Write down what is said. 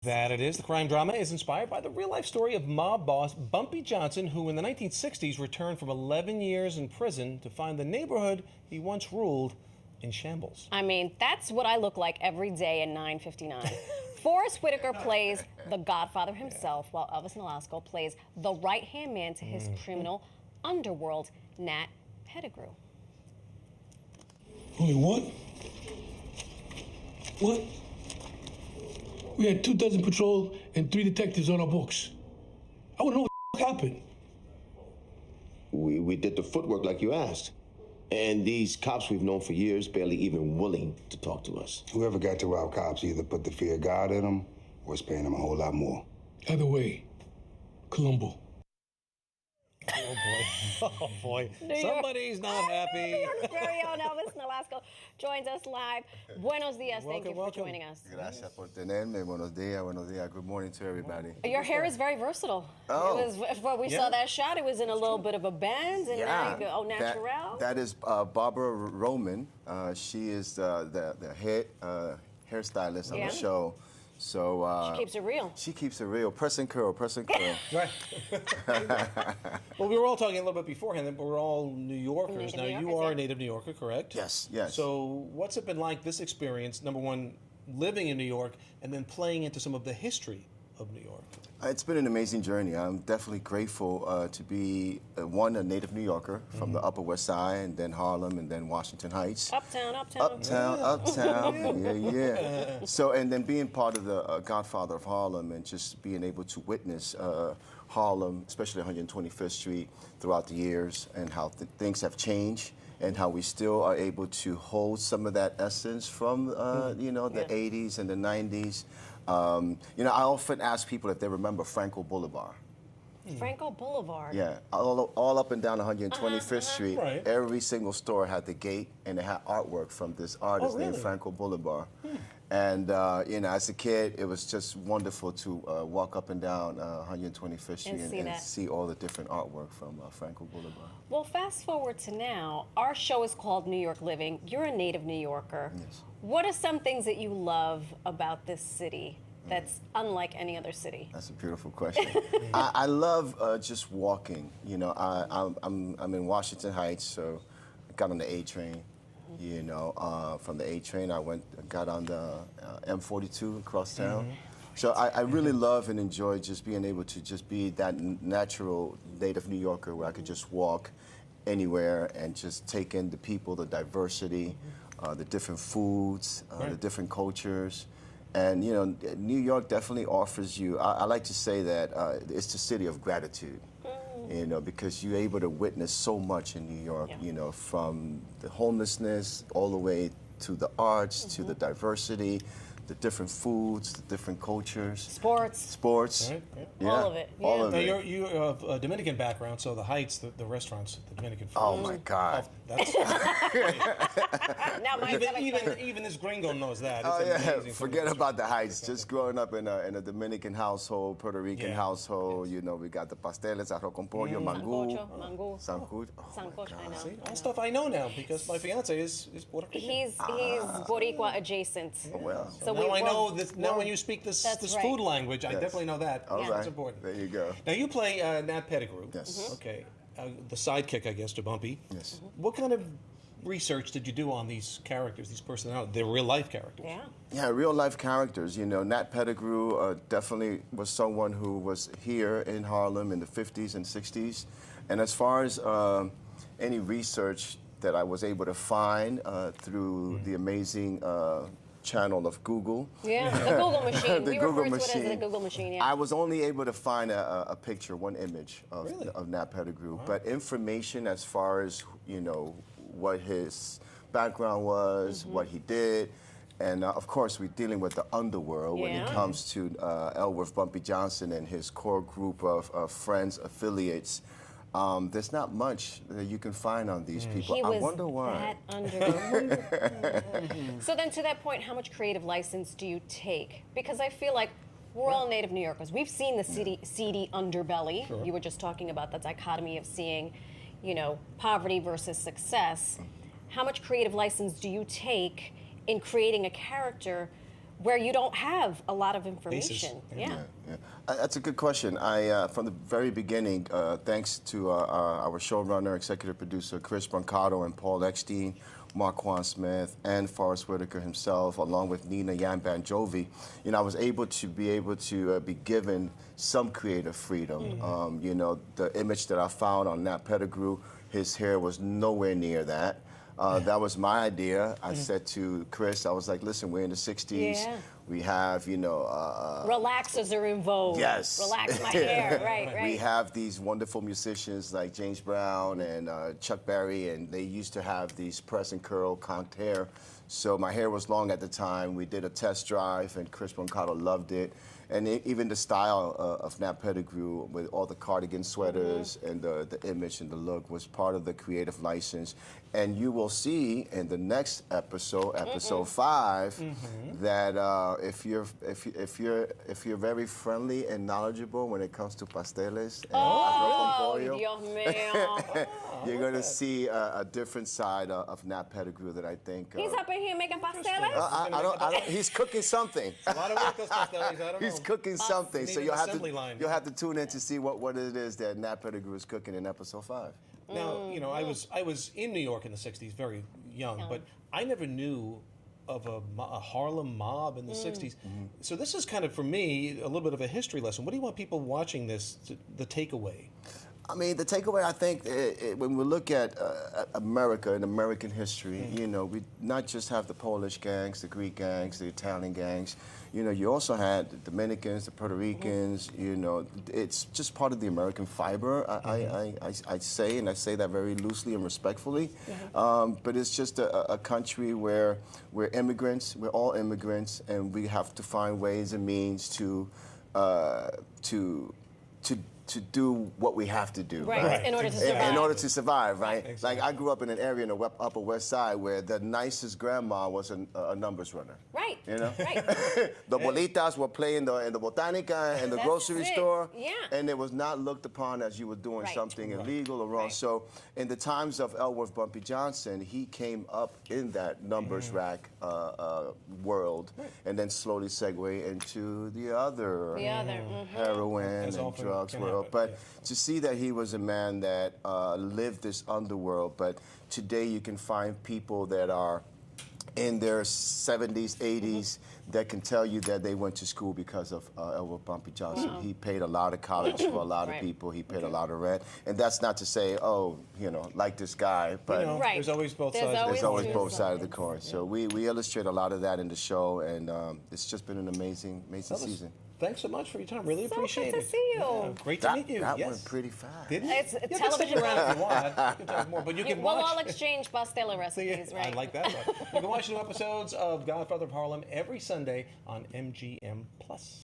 That it is. The crime drama is inspired by the real-life story of mob boss Bumpy Johnson, who in the 1960s returned from 11 years in prison to find the neighborhood he once ruled in shambles. I mean, that's what I look like every day at 9:59. Forrest Whitaker plays the Godfather himself, while Elvis Nolasco plays the right-hand man to his criminal underworld, Nat Pettigrew. Only one? What? We had 24 patrol and 3 detectives on our books. I wouldn't know what happened. We did the footwork like you asked. And these cops we've known for years barely even willing to talk to us. Whoever got to our cops either put the fear of God in them or is paying them a whole lot more. Either way, Columbo. Oh boy. Oh boy. Somebody's not happy. New York's very own Elvis Nolasco joins us live. Buenos dias. Thank you for Welcome. joining us. Gracias por tenerme. Buenos días. Good morning to everybody. Your hair is very versatile. Oh. It was, when we saw that shot, it was in a little bit of a bend, and now you go, oh, natural. That is Barbara Roman. She is the head hairstylist on the show. So she keeps it real. She keeps it real. Press and curl. Right. Well, we were all talking a little bit beforehand that we're all New Yorkers. Now, you are a native New Yorker, correct? Yes. So what's it been like, this experience, number one, living in New York, and then playing into some of the history of New York? It's been an amazing journey. I'm definitely grateful to be, a native New Yorker from the Upper West Side, and then Harlem, and then Washington Heights. Uptown. Yeah. So, and then being part of the Godfather of Harlem, and just being able to witness Harlem, especially 125th Street, throughout the years, and how things have changed, and how we still are able to hold some of that essence from, the 80s and the 90s. I often ask people if they remember Franco Boulevard. Franco Boulevard. Yeah, all up and down 125th Street. Right. Every single store had the gate, and it had artwork from this artist named Franco Boulevard. And as a kid, it was just wonderful to walk up and down 125th Street and see all the different artwork from Franco Boulevard. Well, fast forward to now. Our show is called New York Living. You're a native New Yorker. Yes. What are some things that you love about this city that's unlike any other city? That's a beautiful question. I love just walking. I'm in Washington Heights, so I got on the A train. From the A train, I got on the M42 across town. So I really love and enjoy just being able to just be that natural native New Yorker where I could just walk anywhere and just take in the people, the diversity, the different foods, the different cultures. And, New York definitely offers you, I like to say that it's the city of gratitude. Because you're able to witness so much in New York, from the homelessness all the way to the arts, to the diversity, the different foods, the different cultures. Sports. Right. Yeah. All of it. Yeah. All of Now, it. you have a Dominican background, so the Heights, the restaurants, the Dominican food. Oh, my God. That's Now even this gringo knows that. Oh, It's yeah. amazing. Forget about the Heights. Just growing up in a Dominican household, Puerto Rican household, we got the pasteles, arroz con pollo, mangú, sancocho. Sancocho, I know. See, all stuff I know now because my fiance is Puerto Rican. He's Boricua adjacent. Oh, well. So now I know this. Now when you speak this right. food language, I definitely know that. All right. That's important. There you go. Now you play Nat Pettigrew. Yes. Okay. The sidekick, I guess, to Bumpy. Yes. What kind of research did you do on these characters, these personalities, the real life characters? Yeah, real life characters. Nat Pettigrew definitely was someone who was here in Harlem in the 50s and 60s. And as far as any research that I was able to find through the amazing channel of Google. Yeah, the Google machine. The we Google refer to machine. it as the Google machine, I was only able to find a picture, one image of Nat Pettigrew. Wow. But information as far as, what his background was, what he did, and of course we're dealing with the underworld when it comes to Elvis Bumpy Johnson and his core group of friends, affiliates. There's not much that you can find on these people. He was I wonder why. that under. So then to that point, how much creative license do you take? Because I feel like we're all native New Yorkers. We've seen the seedy underbelly. Sure. You were just talking about the dichotomy of seeing, poverty versus success. How much creative license do you take in creating a character where you don't have a lot of information. Basis. Yeah. Yeah. That's a good question. I, from the very beginning, thanks to our showrunner, executive producer, Chris Brancato and Paul Eckstein, Marquand Smith, and Forrest Whitaker himself, along with Nina Yan Jovi, I was able to be given some creative freedom. The image that I found on Nat Pettigrew, his hair was nowhere near that. That was my idea. I said to Chris, I was like, listen, we're in the 60s. Yeah. We have, Relaxers are in vogue. Yes. Relax my hair. Right. We have these wonderful musicians like James Brown and Chuck Berry, and they used to have these press and curl conked hair. So my hair was long at the time. We did a test drive, and Chris Brancato loved it. And even the style of Nat Pettigrew with all the cardigan sweaters and the image and the look was part of the creative license. And you will see in the next episode, episode 5, that if you're very friendly and knowledgeable when it comes to pasteles and arroz con pollo, Dios mío. you're going to see a different side of Nat Pettigrew that I think. He's up in here making pasteles? I don't, he's cooking something. A lot of work, those pasteles. I don't know. He's cooking something, so Need you'll an have assembly line. you'll have to tune in to see what it is that Nat Pettigrew is cooking in episode 5. Now, I was in New York in the 60s, very young, but I never knew of a Harlem mob in the 60s. So this is kind of, for me, a little bit of a history lesson. What do you want people watching this, the takeaway? I mean, the takeaway, I think, when we look at America and American history, we not just have the Polish gangs, the Greek gangs, the Italian gangs. You also had the Dominicans, the Puerto Ricans. It's just part of the American fiber. I say that very loosely and respectfully. But it's just a country where we're immigrants. We're all immigrants, and we have to find ways and means to do what we have to do. Right. In order to survive. In order to survive, right? Exactly. Like, I grew up in an area in the Upper West Side where the nicest grandma was a numbers runner. Right. Right. Right. The bolitas were playing in the botanica and the That's grocery it. store. Yeah. And it was not looked upon as you were doing Right. something illegal or wrong. Right. So in the times of Elworth Bumpy Johnson, he came up in that numbers rack world, and then slowly segued into the other heroin As and often drugs can world. happen, But yeah. to see that he was a man that lived this underworld, but today you can find people that are in their 70s, 80s that can tell you that they went to school because of Elwood Bumpy Johnson. He paid a lot of college for a lot of Right. people. He paid a lot of rent. And that's not to say, like this guy, but Right. There's always both There's sides. there's always two both sides of the sides. coin. So we illustrate a lot of that in the show, and it's just been an amazing Elvis, season. Thanks so much for your time. Really So appreciate good it. to see you. Yeah, great to meet you. That Yes. went pretty fast. Didn't it? It's You can television. stick around if you want. You can talk more, but you can We'll watch. all exchange pastela recipes, right? I like that one. You can watch new episodes of Godfather of Harlem every Sunday on MGM Plus.